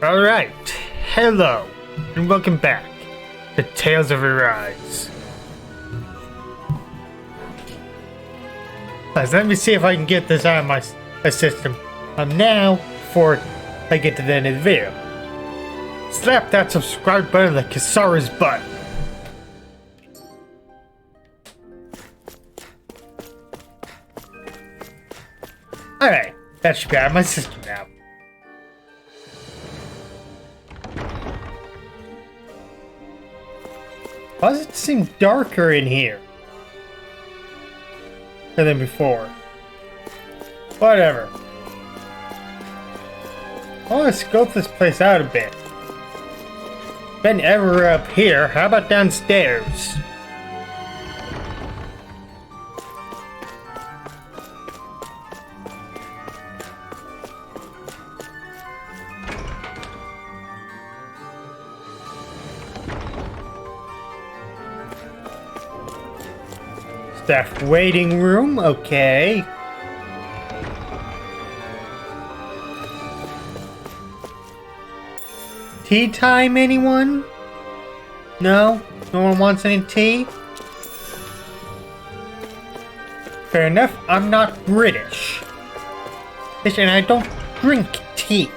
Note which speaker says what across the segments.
Speaker 1: Alright, hello, and welcome back to Tales of Arise. Let me see if I can get this out of my system. Now, before I get to the end of the video, slap that subscribe button like Kasara's butt. Alright, that should be out of my system now. Why does it seem darker in here than before? Whatever. I want to scope this place out a bit. Been ever up here, how about downstairs? Staff waiting room, okay. Tea time, anyone? No? No one wants any tea? Fair enough, I'm not British. And I don't drink tea.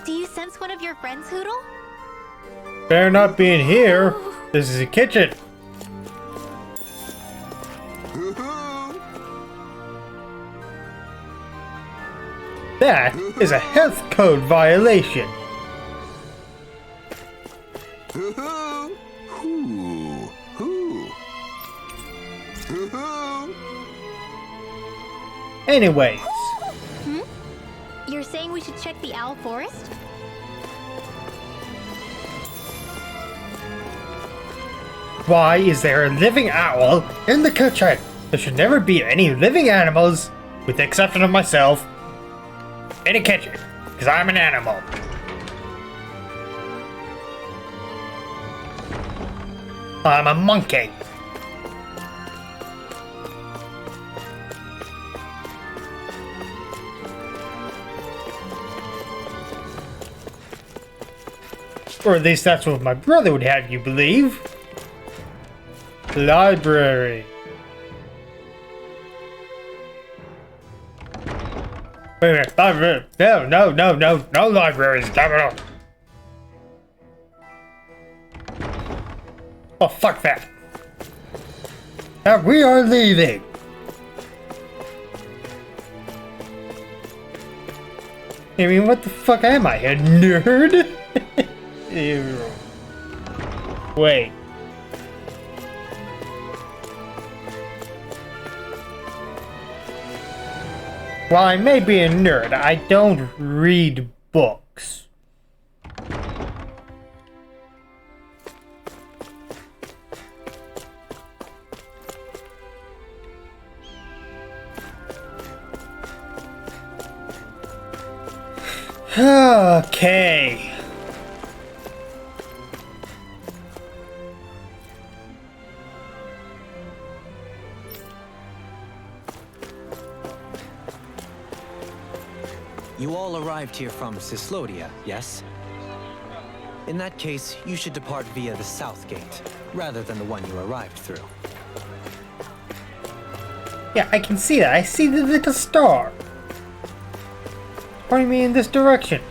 Speaker 2: Do you sense one of your friends, Hoodle?
Speaker 1: Better not be in here. This is a kitchen. That is a health code violation. Anyways.
Speaker 2: You're saying we should check the owl forest?
Speaker 1: Why is there a living owl in the kitchen? There should never be any living animals, with the exception of myself, in a kitchen, because I'm an animal. I'm a monkey. Or at least that's what my brother would have you believe. Library. Wait a minute, library. No libraries, damn it all. Oh, fuck that. Now we are leaving. I mean, what the fuck am I, a nerd? Ew. Wait. While I may be a nerd, I don't read books. Okay.
Speaker 3: You all arrived here from Cislodia, yes? In that case, you should depart via the south gate, rather than the one you arrived through.
Speaker 1: Yeah, I can see that. I see the little star. Pointing me in this direction.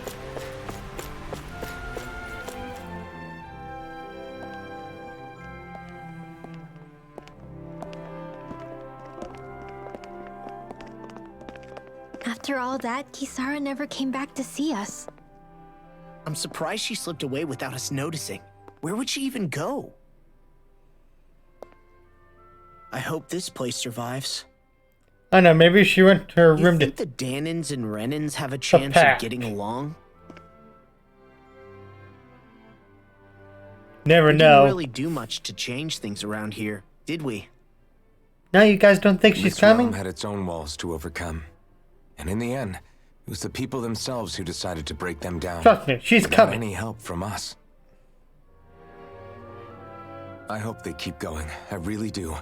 Speaker 2: After all that, Kisara never came back to see us.
Speaker 4: I'm surprised she slipped away without us noticing. Where would she even go? I hope this place survives.
Speaker 1: I know, maybe she went to her
Speaker 4: You
Speaker 1: room to...
Speaker 4: think the Danons and Renans have a chance
Speaker 1: pack.
Speaker 4: of getting along?
Speaker 1: Never
Speaker 4: We
Speaker 1: know.
Speaker 4: didn't really do much to change things around here, did we?
Speaker 1: Now you guys don't think she's
Speaker 5: This realm
Speaker 1: coming?
Speaker 5: had its own walls to overcome. And in the end, it was the people themselves who decided to break them down.
Speaker 1: Trust me, she's
Speaker 5: without
Speaker 1: coming.
Speaker 5: any help from us. I hope they keep going. I really do.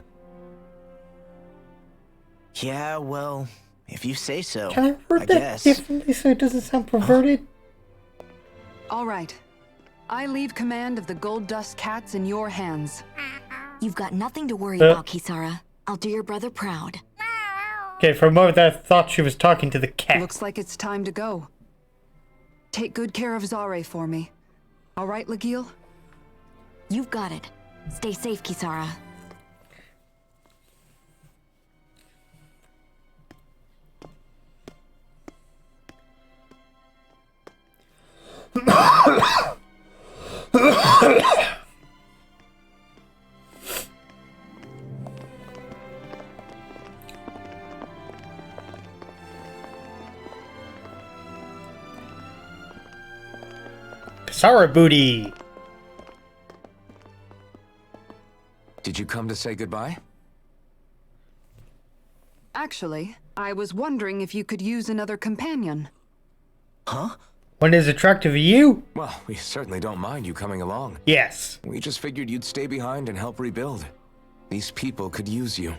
Speaker 4: Yeah, well, if you say so,
Speaker 1: Can I word that
Speaker 4: guess.
Speaker 1: differently so it doesn't sound perverted?
Speaker 6: All right. I leave command of the Gold Dust Cats in your hands.
Speaker 7: You've got nothing to worry about, Kisara. I'll do your brother proud.
Speaker 1: Okay, for a moment I thought she was talking to the cat.
Speaker 6: Looks like it's time to go. Take good care of Zare for me. All right, Legil?
Speaker 7: You've got it. Stay safe, Kisara.
Speaker 1: Sorry, booty.
Speaker 5: Did you come to say goodbye?
Speaker 6: Actually, I was wondering if you could use another companion.
Speaker 4: Huh?
Speaker 1: When is attractive to you?
Speaker 5: Well, we certainly don't mind you coming along.
Speaker 1: Yes.
Speaker 5: We just figured you'd stay behind and help rebuild. These people could use you.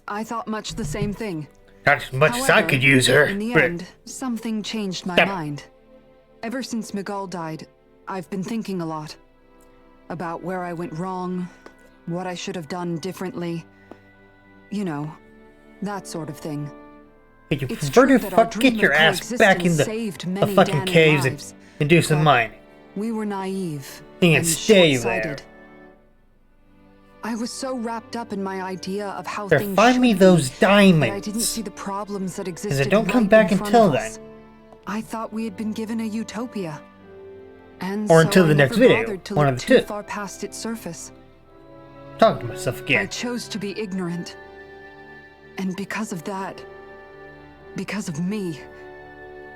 Speaker 6: I thought much the same thing.
Speaker 1: Not as much as I
Speaker 6: However,
Speaker 1: could use her.
Speaker 6: In the
Speaker 1: But
Speaker 6: end, something changed my
Speaker 1: Stop.
Speaker 6: mind. Ever since Miguel died, I've been thinking a lot. About where I went wrong, what I should have done differently. You know, that sort of thing.
Speaker 1: Hey, you
Speaker 6: It's true
Speaker 1: perverted
Speaker 6: that our
Speaker 1: fuck, get
Speaker 6: dream
Speaker 1: your
Speaker 6: of
Speaker 1: ass back in
Speaker 6: coexistence saved
Speaker 1: the
Speaker 6: many
Speaker 1: fucking
Speaker 6: damning
Speaker 1: caves
Speaker 6: lives,
Speaker 1: and do some
Speaker 6: but
Speaker 1: mining.
Speaker 6: We were naive
Speaker 1: You can
Speaker 6: and
Speaker 1: stay
Speaker 6: short-sighted.
Speaker 1: there.
Speaker 6: I was so wrapped up in my idea of how
Speaker 1: There,
Speaker 6: things
Speaker 1: find
Speaker 6: should
Speaker 1: me
Speaker 6: be
Speaker 1: those
Speaker 6: that I didn't
Speaker 1: diamonds.
Speaker 6: see the problems that
Speaker 1: Because
Speaker 6: existed
Speaker 1: I don't come
Speaker 6: right
Speaker 1: back
Speaker 6: in front
Speaker 1: until
Speaker 6: of
Speaker 1: then.
Speaker 6: us. I thought we had been given a utopia. And
Speaker 1: Or
Speaker 6: so
Speaker 1: until
Speaker 6: I
Speaker 1: the next
Speaker 6: never
Speaker 1: video.
Speaker 6: bothered to
Speaker 1: One
Speaker 6: look
Speaker 1: of the
Speaker 6: too
Speaker 1: two.
Speaker 6: far past its surface.
Speaker 1: Talking to myself
Speaker 6: I
Speaker 1: again.
Speaker 6: chose to be ignorant. And because of that, because of me,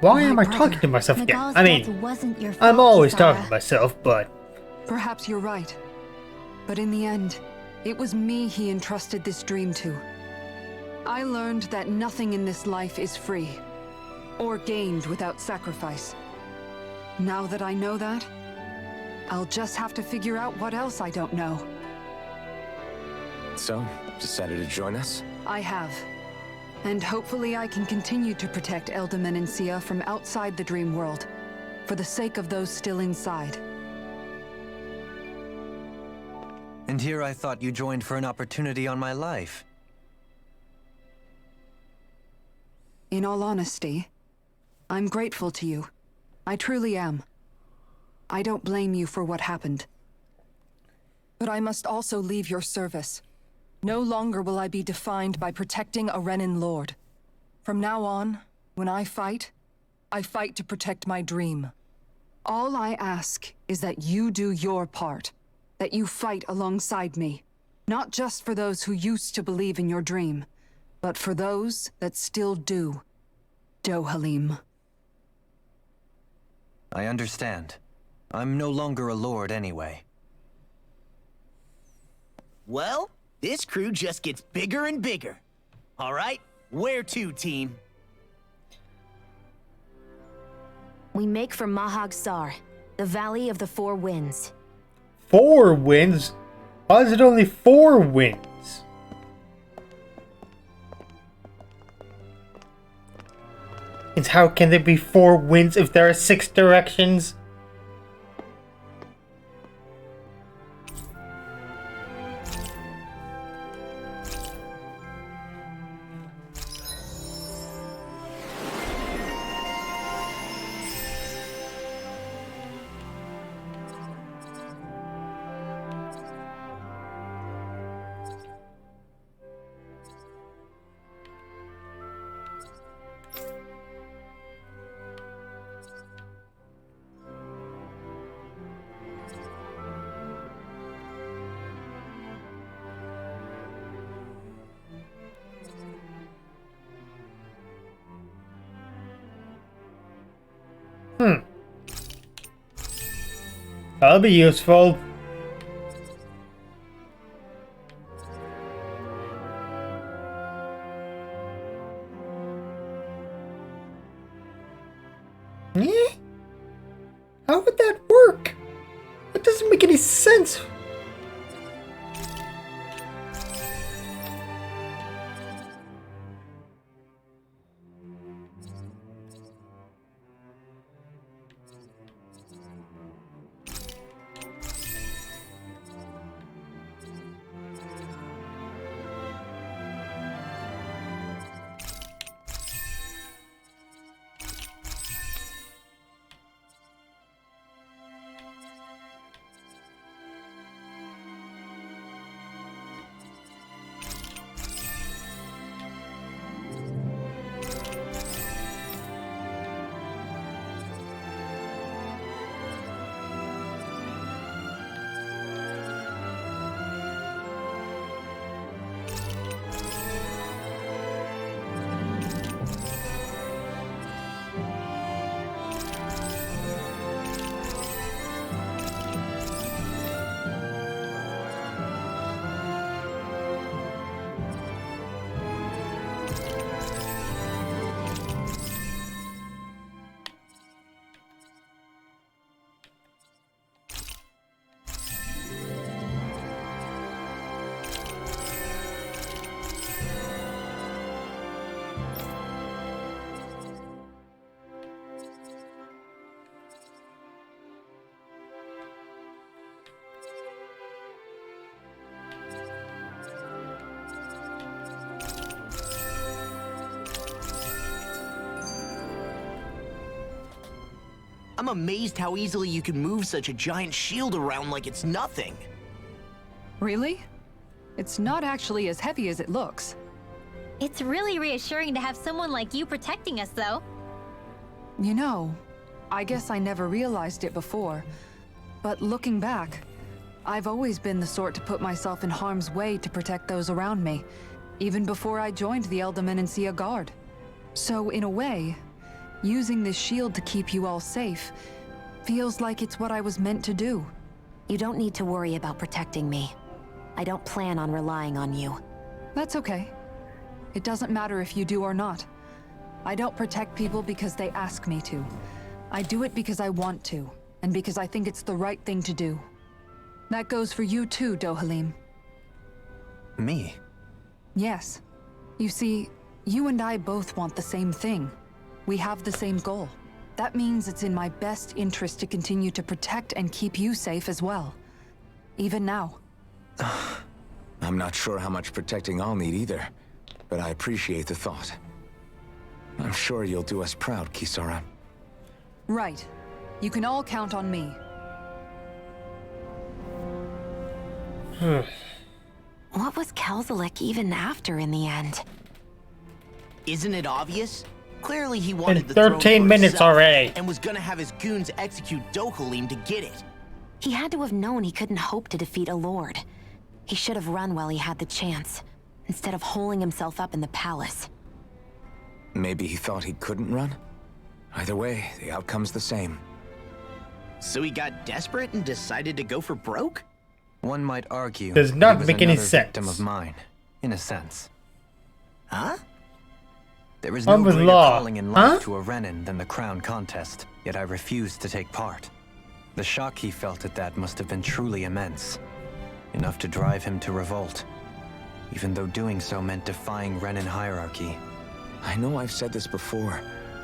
Speaker 1: Why
Speaker 6: my
Speaker 1: am I
Speaker 6: brother,
Speaker 1: talking to myself again?
Speaker 2: Miguel's
Speaker 1: I
Speaker 2: death
Speaker 1: mean,
Speaker 2: wasn't your fault,
Speaker 1: I'm always
Speaker 2: Kisara.
Speaker 1: talking to myself, but
Speaker 6: perhaps you're right. But in the end, it was me he entrusted this dream to. I learned that nothing in this life is free, or gained without sacrifice. Now that I know that, I'll just have to figure out what else I don't know.
Speaker 5: So, decided to join us?
Speaker 6: I have. And hopefully I can continue to protect Eldaman and Sia from outside the dream world, for the sake of those still inside.
Speaker 3: And here I thought you joined for an opportunity on my life.
Speaker 6: In all honesty, I'm grateful to you. I truly am. I don't blame you for what happened. But I must also leave your service. No longer will I be defined by protecting a Renin Lord. From now on, when I fight to protect my dream. All I ask is that you do your part. That you fight alongside me. Not just for those who used to believe in your dream, but for those that still do. Dohalim.
Speaker 3: I understand. I'm no longer a lord anyway.
Speaker 4: Well, this crew just gets bigger and bigger. All right, where to, team?
Speaker 7: We make for Mahag Sar, the Valley of the Four Winds.
Speaker 1: 4 wins? Why is it only 4 wins? And how can there be 4 wins if there are 6 directions? That'll be useful. Eh? How would that work? That doesn't make any sense.
Speaker 4: I'm amazed how easily you can move such a giant shield around like it's nothing.
Speaker 6: Really? It's not actually as heavy as it looks.
Speaker 2: It's really reassuring to have someone like you protecting us, though.
Speaker 6: You know, I guess I never realized it before, but looking back, I've always been the sort to put myself in harm's way to protect those around me, even before I joined the Elderman and Sea Guard. So in a way, using this shield to keep you all safe feels like it's what I was meant to do.
Speaker 7: You don't need to worry about protecting me. I don't plan on relying on you.
Speaker 6: That's okay. It doesn't matter if you do or not. I don't protect people because they ask me to. I do it because I want to, and because I think it's the right thing to do. That goes for you too, Dohalim.
Speaker 3: Me?
Speaker 6: Yes. You see, you and I both want the same thing. We have the same goal. That means it's in my best interest to continue to protect and keep you safe as well. Even now.
Speaker 5: I'm not sure how much protecting I'll need either, but I appreciate the thought. I'm sure you'll do us proud, Kisara.
Speaker 6: Right. You can all count on me.
Speaker 7: What was Kelzelik even after in the end?
Speaker 4: Isn't it obvious? Clearly he wanted
Speaker 1: In
Speaker 4: the throne
Speaker 1: 13
Speaker 4: for
Speaker 1: minutes
Speaker 4: himself
Speaker 1: already.
Speaker 4: and was gonna have his goons execute Dohalim to get it.
Speaker 7: He had to have known he couldn't hope to defeat a lord. He should have run while he had the chance, instead of holding himself up in the palace.
Speaker 5: Maybe he thought he couldn't run? Either way, the outcome's the same.
Speaker 4: So he got desperate and decided to go for broke?
Speaker 3: One might argue
Speaker 1: Does
Speaker 3: that
Speaker 1: not
Speaker 3: he was
Speaker 1: make any
Speaker 3: another victim
Speaker 1: sense.
Speaker 3: of mine, in a sense.
Speaker 4: Huh?
Speaker 3: There is
Speaker 1: On
Speaker 3: no
Speaker 1: with
Speaker 3: greater
Speaker 1: law.
Speaker 3: calling in life
Speaker 1: Huh?
Speaker 3: to a Renin than the crown contest, yet I refused to take part. The shock he felt at that must have been truly immense. Enough to drive him to revolt, even though doing so meant defying Renin hierarchy.
Speaker 5: I know I've said this before,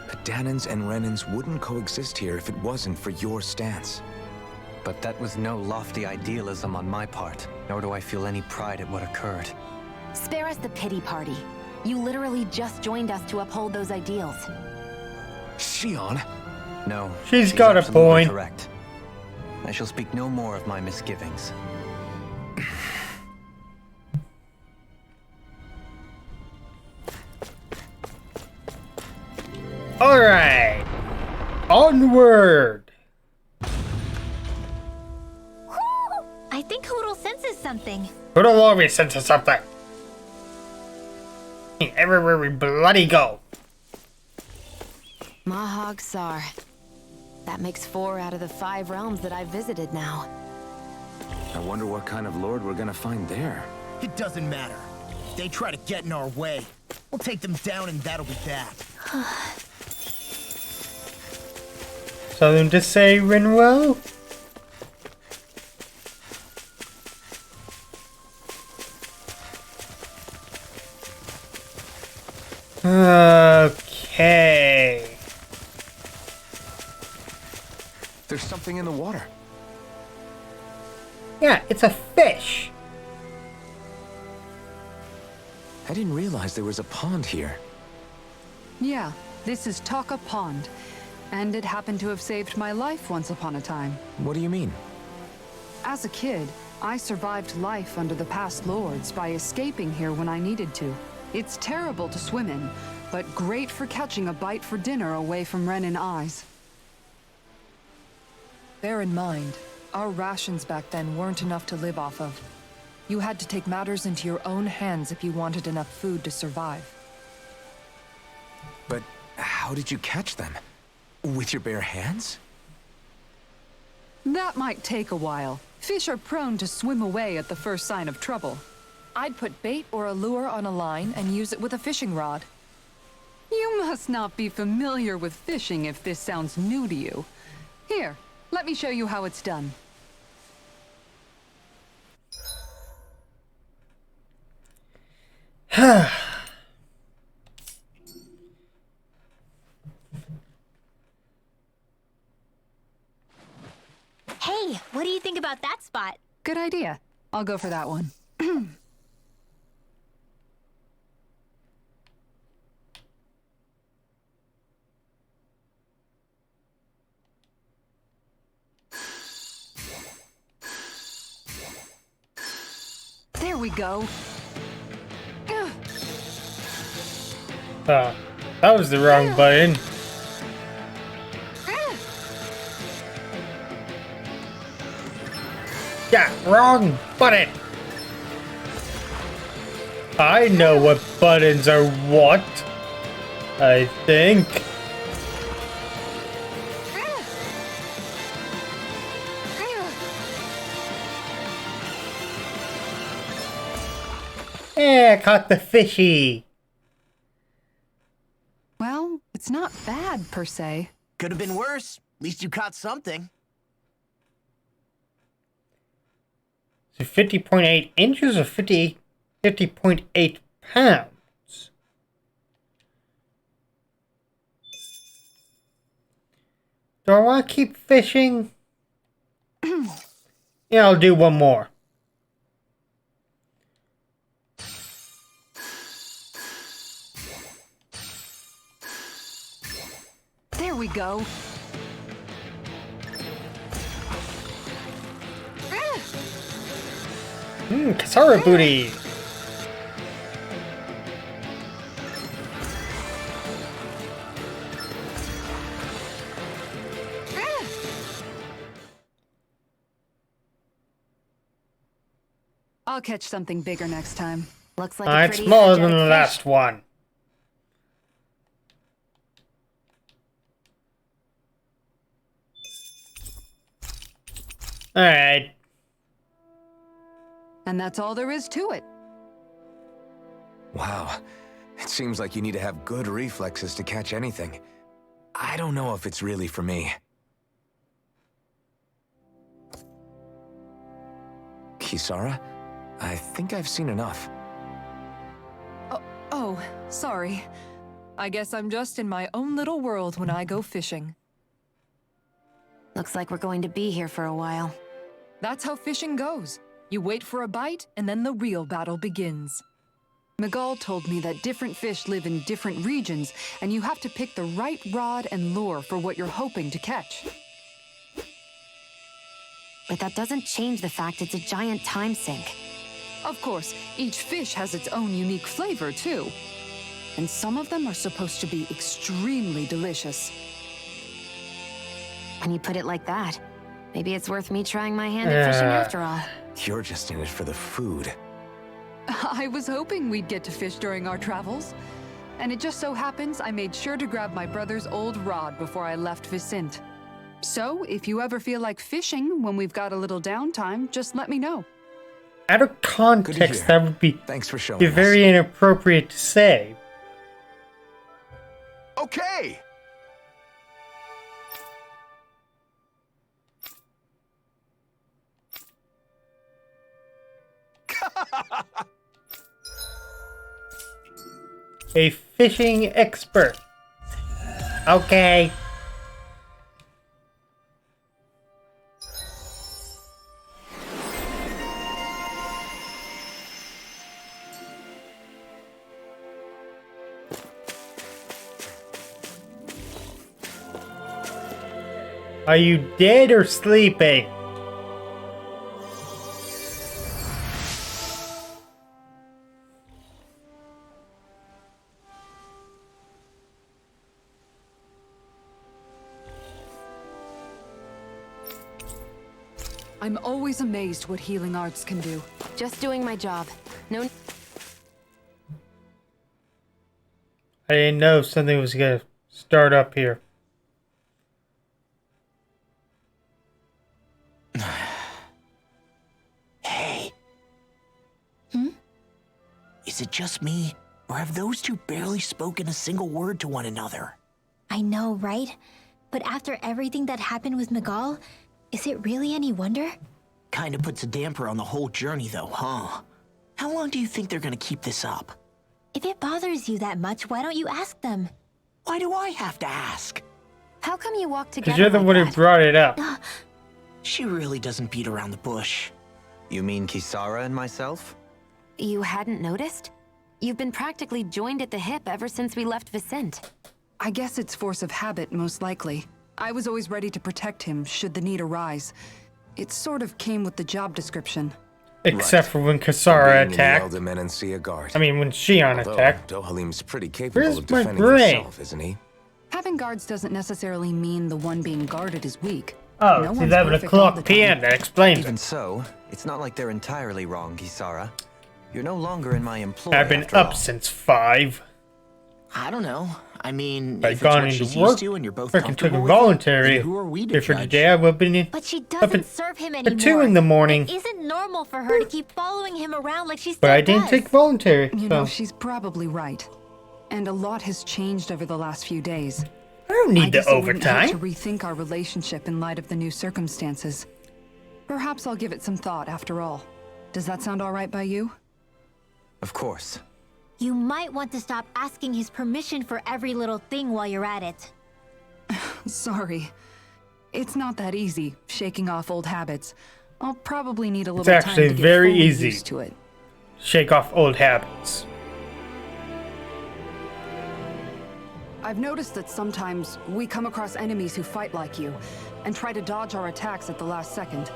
Speaker 5: but Danans and Renins wouldn't coexist here if it wasn't for your stance.
Speaker 3: But that was no lofty idealism on my part, nor do I feel any pride at what occurred.
Speaker 7: Spare us the pity party. You literally just joined us to uphold those ideals.
Speaker 5: Shion?
Speaker 3: No,
Speaker 1: She's got a
Speaker 3: absolutely
Speaker 1: point.
Speaker 3: correct. I shall speak no more of my misgivings.
Speaker 1: Alright. Onward.
Speaker 2: I think Hoodle senses something.
Speaker 1: Who'd always sense something? Everywhere we bloody go.
Speaker 7: Mahag Sar. That makes 4 out of the 5 realms that I've visited now.
Speaker 5: I wonder what kind of lord we're gonna find there.
Speaker 4: It doesn't matter. If they try to get in our way, we'll take them down and that'll be that.
Speaker 1: Something to say, Rinwell? Okay.
Speaker 5: There's something in the water.
Speaker 1: Yeah, it's a fish.
Speaker 5: I didn't realize there was a pond here.
Speaker 6: Yeah, this is Taka Pond, and it happened to have saved my life once upon a time.
Speaker 5: What do you mean?
Speaker 6: As a kid, I survived life under the past lords by escaping here when I needed to. It's terrible to swim in, but great for catching a bite for dinner away from Renin eyes. Bear in mind, our rations back then weren't enough to live off of. You had to take matters into your own hands if you wanted enough food to survive.
Speaker 5: But how did you catch them? With your bare hands?
Speaker 6: That might take a while. Fish are prone to swim away at the first sign of trouble. I'd put bait or a lure on a line and use it with a fishing rod. You must not be familiar with fishing if this sounds new to you. Here, let me show you how it's done.
Speaker 2: Hey, what do you think about that spot?
Speaker 6: Good idea. I'll go for that one. we go.
Speaker 1: Oh, that was the wrong button. Yeah, wrong button. I know what buttons are what. I think. Yeah, caught the fishy.
Speaker 6: Well, it's not bad per se.
Speaker 4: Could have been worse. At least you caught something.
Speaker 1: So 50.8 inches or 50.8 pounds? Do I want to keep fishing? Yeah, I'll do one more.
Speaker 6: There we go.
Speaker 1: Kasara booty.
Speaker 6: I'll catch something bigger next time.
Speaker 7: Looks like a
Speaker 1: It's
Speaker 7: pretty
Speaker 1: smaller than the
Speaker 7: energetic
Speaker 1: last
Speaker 7: fish.
Speaker 1: one. Alright.
Speaker 6: And that's all there is to it.
Speaker 5: Wow. It seems like you need to have good reflexes to catch anything. I don't know if it's really for me. Kisara? I think I've seen enough.
Speaker 6: Oh, sorry. I guess I'm just in my own little world when I go fishing.
Speaker 7: Looks like we're going to be here for a while.
Speaker 6: That's how fishing goes. You wait for a bite, and then the real battle begins. Miguel told me that different fish live in different regions, and you have to pick the right rod and lure for what you're hoping to catch.
Speaker 7: But that doesn't change the fact it's a giant time sink.
Speaker 6: Of course, each fish has its own unique flavor, too. And some of them are supposed to be extremely delicious.
Speaker 7: When you put it like that, maybe it's worth me trying my hand at fishing after all.
Speaker 5: You're just in it for the food.
Speaker 6: I was hoping we'd get to fish during our travels. And it just so happens I made sure to grab my brother's old rod before I left Vicente. So, if you ever feel like fishing when we've got a little downtime, just let me know.
Speaker 1: Out of context,
Speaker 5: hear.
Speaker 1: that would be
Speaker 5: Thanks for showing
Speaker 1: very inappropriate to say.
Speaker 5: Okay!
Speaker 1: A fishing expert. Okay. Are you dead or sleeping?
Speaker 6: I'm always amazed what healing arts can do.
Speaker 7: Just doing my job. No.
Speaker 1: I didn't know something was gonna start up here.
Speaker 4: Hey. Is it just me, or have those two barely spoken a single word to one another?
Speaker 2: I know, right? But after everything that happened with Miguel, is it really any wonder?
Speaker 4: Kinda puts a damper on the whole journey, though, huh? How long do you think they're gonna keep this up?
Speaker 2: If it bothers you that much, why don't you ask them?
Speaker 4: Why do I have to ask?
Speaker 7: How come you walk together
Speaker 1: Because you're the
Speaker 7: like
Speaker 1: one who
Speaker 7: that?
Speaker 1: brought it up.
Speaker 4: She really doesn't beat around the bush.
Speaker 3: You mean Kisara and myself?
Speaker 7: You hadn't noticed? You've been practically joined at the hip ever since we left Vicente.
Speaker 6: I guess it's force of habit, most likely. I was always ready to protect him should the need arise. It sort of came with the job description.
Speaker 1: Except
Speaker 5: Right.
Speaker 1: for when
Speaker 5: From
Speaker 1: Kasara
Speaker 5: being in the
Speaker 1: attacked.
Speaker 5: Elder Menancia Guard.
Speaker 1: I mean, when Shion
Speaker 5: Although
Speaker 1: attacked.
Speaker 5: Dohalim's pretty capable
Speaker 1: Where's
Speaker 5: of
Speaker 1: my
Speaker 5: defending
Speaker 1: brain?
Speaker 5: himself, isn't he?
Speaker 6: Having guards doesn't necessarily mean the one being guarded is weak.
Speaker 1: Oh,
Speaker 6: No
Speaker 1: it's
Speaker 6: one's
Speaker 1: 11
Speaker 6: perfect all the
Speaker 1: o'clock p.m.
Speaker 6: time.
Speaker 1: That explains
Speaker 3: Even
Speaker 1: it.
Speaker 3: so, it's not like they're entirely wrong, Kisara. You're no longer in my employ.
Speaker 1: I've been
Speaker 3: after
Speaker 1: up
Speaker 3: all.
Speaker 1: since 5.
Speaker 4: I don't know. I mean,
Speaker 1: I've
Speaker 4: if it's
Speaker 1: gone
Speaker 4: what
Speaker 1: into
Speaker 4: she's
Speaker 1: work.
Speaker 4: used to and you're both
Speaker 1: Freaking took
Speaker 4: comfortable
Speaker 1: a
Speaker 4: with it,
Speaker 1: voluntary.
Speaker 4: then who are we to
Speaker 1: Here for
Speaker 4: judge?
Speaker 1: today, I will be in.
Speaker 2: But she
Speaker 1: Up
Speaker 2: doesn't
Speaker 1: at-
Speaker 2: serve him
Speaker 1: at
Speaker 2: anymore.
Speaker 1: 2 in the morning.
Speaker 2: It isn't normal for her to keep following him around like she still
Speaker 1: But I didn't
Speaker 2: does.
Speaker 1: take voluntary.
Speaker 6: You
Speaker 1: So
Speaker 6: know, she's probably right. And a lot has changed over the last few days.
Speaker 1: I don't
Speaker 6: I
Speaker 1: need the
Speaker 6: guess it wouldn't hurt to
Speaker 1: overtime.
Speaker 6: rethink our relationship in light of the new circumstances. Perhaps I'll give it some thought after all. Does that sound all right by you?
Speaker 3: Of course.
Speaker 2: You might want to stop asking his permission for every little thing while you're at it.
Speaker 6: Sorry. It's not that easy, shaking off old habits. I'll probably need a little
Speaker 1: It's
Speaker 6: time
Speaker 1: actually
Speaker 6: to get
Speaker 1: very
Speaker 6: fully
Speaker 1: easy.
Speaker 6: used to it.
Speaker 1: Shake off old habits.
Speaker 6: I've noticed that sometimes we come across enemies who fight like you and try to dodge our attacks at the last second.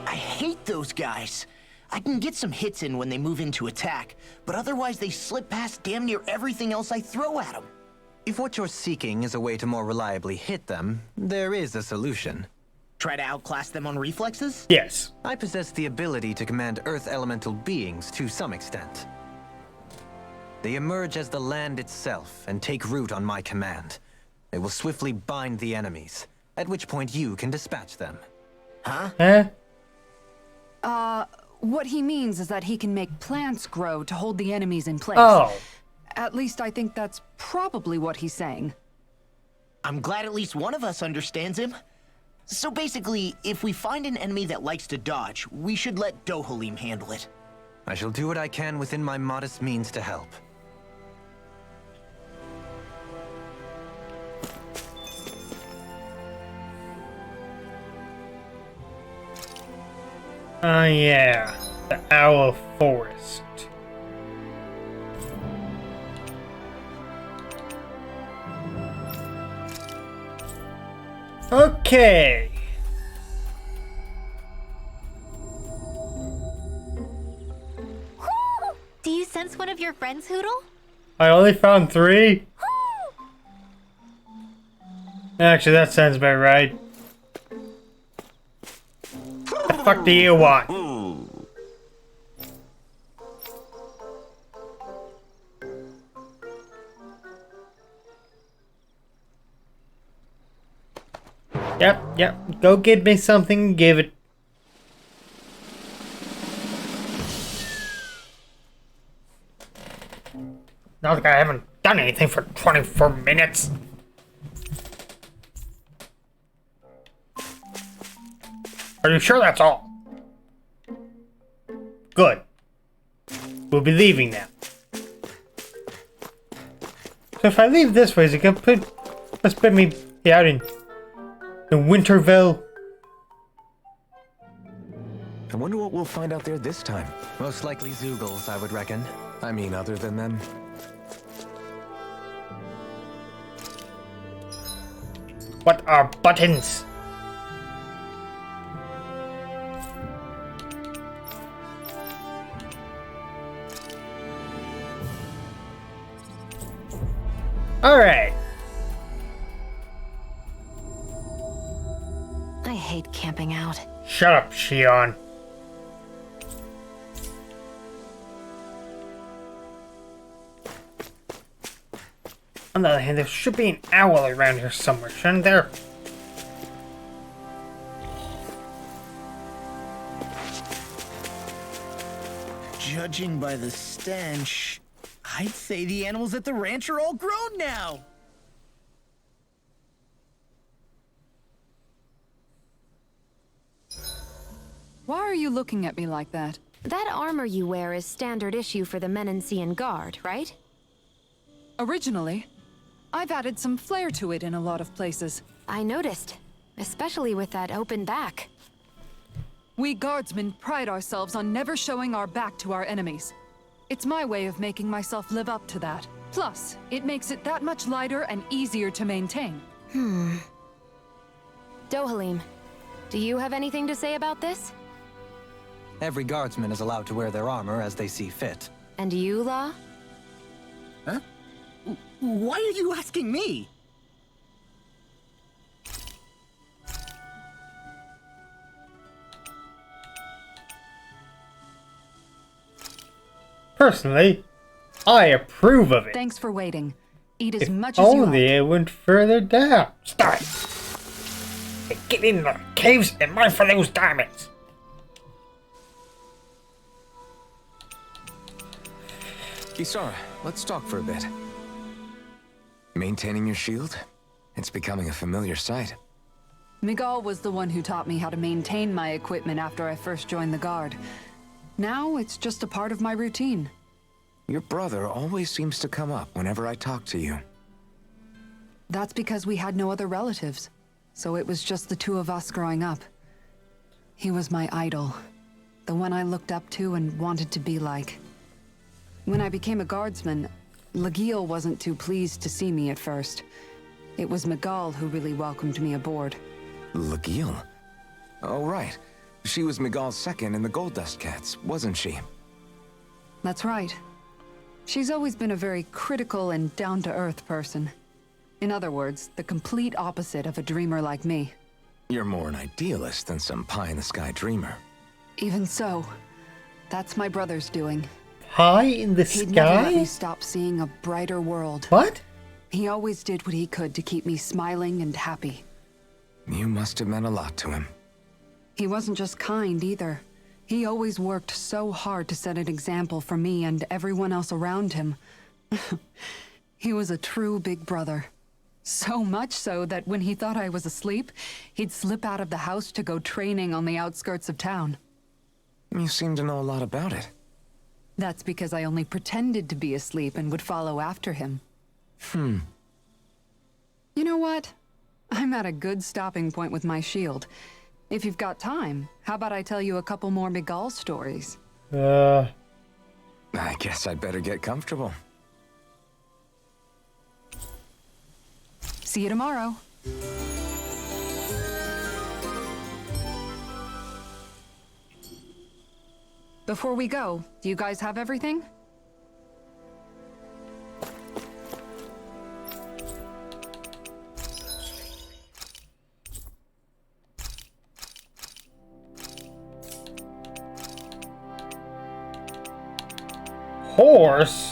Speaker 4: I hate those guys. I can get some hits in when they move into attack, but otherwise they slip past damn near everything else I throw at them.
Speaker 3: If what you're seeking is a way to more reliably hit them, there is a solution.
Speaker 4: Try to outclass them on reflexes?
Speaker 1: Yes.
Speaker 3: I possess the ability to command Earth elemental beings to some extent. They emerge as the land itself and take root on my command. They will swiftly bind the enemies, at which point you can dispatch them.
Speaker 1: Huh?
Speaker 6: What he means is that he can make plants grow to hold the enemies in place.
Speaker 1: Oh.
Speaker 6: At least I think that's probably what he's saying.
Speaker 4: I'm glad at least one of us understands him. So basically, if we find an enemy that likes to dodge, we should let Dohalim handle it.
Speaker 3: I shall do what I can within my modest means to help.
Speaker 1: Oh yeah. The Owl Forest. Okay.
Speaker 2: Do you sense one of your friends, Hoodle?
Speaker 1: I only found 3? Actually, that sounds about right. The fuck do you want? Yep. Go get me something and give it. Not like I haven't done anything for 24 minutes. Are you sure that's all? Good. We'll be leaving now. So if I leave this way, is it gonna put me out in Winterville?
Speaker 5: I wonder what we'll find out there this time.
Speaker 3: Most likely Zoogles, I would reckon.
Speaker 5: I mean, other than them.
Speaker 1: What are buttons? Alright.
Speaker 7: I hate camping out.
Speaker 1: Shut up, Shion. On the other hand, there should be an owl around here somewhere, shouldn't there?
Speaker 4: Judging by the stench, I'd say the animals at the ranch are all grown now.
Speaker 6: Why are you looking at me like that?
Speaker 7: That armor you wear is standard issue for the Menancian Guard, right?
Speaker 6: Originally, I've added some flair to it in a lot of places.
Speaker 7: I noticed, especially with that open back.
Speaker 6: We guardsmen pride ourselves on never showing our back to our enemies. It's my way of making myself live up to that. Plus, it makes it that much lighter and easier to maintain.
Speaker 7: Dohalim, do you have anything to say about this?
Speaker 3: Every guardsman is allowed to wear their armor as they see fit.
Speaker 7: And you, Law?
Speaker 4: Huh? Why are you asking me?
Speaker 1: Personally, I approve of it.
Speaker 6: Thanks for waiting. Eat as much as you want.
Speaker 1: Only it went further down. Stop! Get in the caves and mine for those diamonds.
Speaker 5: Kisara, let's talk for a bit. Maintaining your shield? It's becoming a familiar sight.
Speaker 6: Miguel was the one who taught me how to maintain my equipment after I first joined the Guard. Now it's just a part of my routine.
Speaker 5: Your brother always seems to come up whenever I talk to you.
Speaker 6: That's because we had no other relatives, so it was just the two of us growing up. He was my idol, the one I looked up to and wanted to be like. When I became a guardsman, Lagiel wasn't too pleased to see me at first. It was Miguel who really welcomed me aboard.
Speaker 5: Lagiel? Oh, right. She was Miguel's second in the Gold Dust Cats, wasn't she?
Speaker 6: That's right. She's always been a very critical and down-to-earth person. In other words, the complete opposite of a dreamer like me.
Speaker 5: You're more an idealist than some pie-in-the-sky dreamer.
Speaker 6: Even so, that's my brother's doing.
Speaker 1: Pie in the
Speaker 6: He'd never let me
Speaker 1: sky?
Speaker 6: stop seeing a brighter world.
Speaker 1: What?
Speaker 6: He always did what he could to keep me smiling and happy.
Speaker 5: You must have meant a lot to him.
Speaker 6: He wasn't just kind either. He always worked so hard to set an example for me and everyone else around him. He was a true big brother. So much so that when he thought I was asleep, he'd slip out of the house to go training on the outskirts of town.
Speaker 5: You seem to know a lot about it.
Speaker 6: That's because I only pretended to be asleep and would follow after him. You know what? I'm at a good stopping point with my shield. If you've got time, how about I tell you a couple more Miguel stories?
Speaker 5: I guess I'd better get comfortable.
Speaker 6: See you tomorrow. Before we go, do you guys have everything?
Speaker 1: Horse?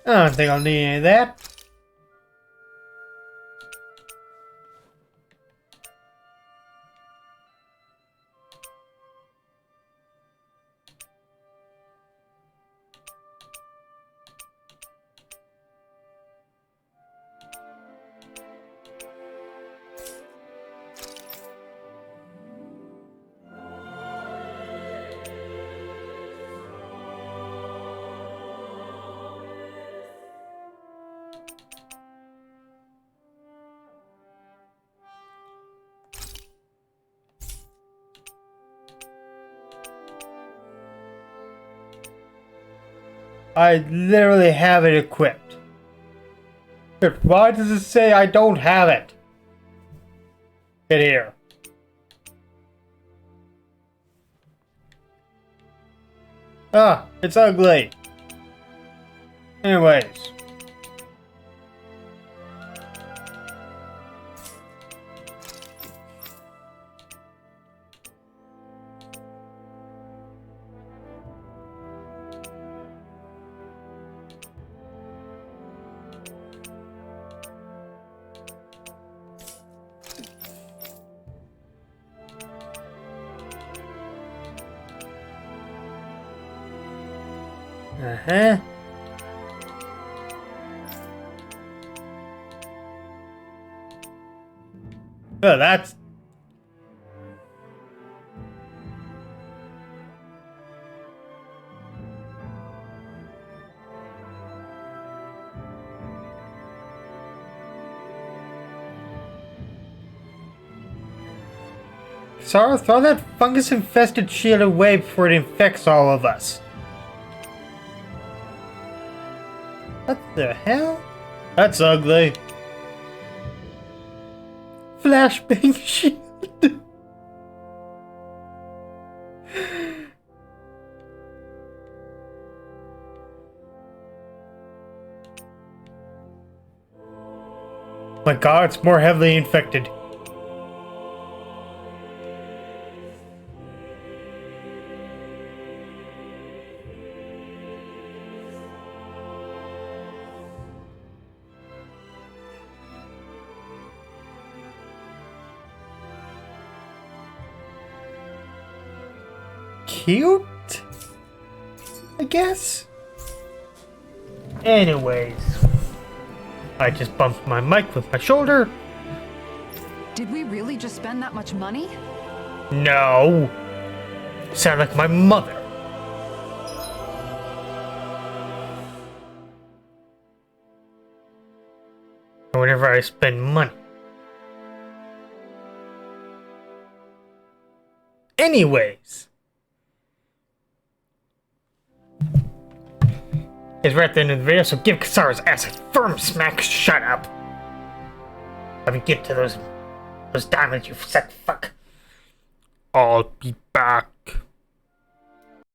Speaker 1: I don't think I'll need any of that. I literally have it equipped. But why does it say I don't have it? Get here. Ah, it's ugly. Anyways. Uh-huh. Well, that's... Sarah, throw that fungus-infested shield away before it infects all of us. What the hell? That's ugly. Flashbang shield. My god, it's more heavily infected. Cute? I guess? Anyways. I just bumped my mic with my shoulder.
Speaker 6: Did we really just spend that much money?
Speaker 1: No. Sound like my mother. Whenever I spend money. Anyways. It's right at the end of the video, so give Kasara's ass a firm smack. Shut up. Let me get to those diamonds, you sick fuck. I'll be back.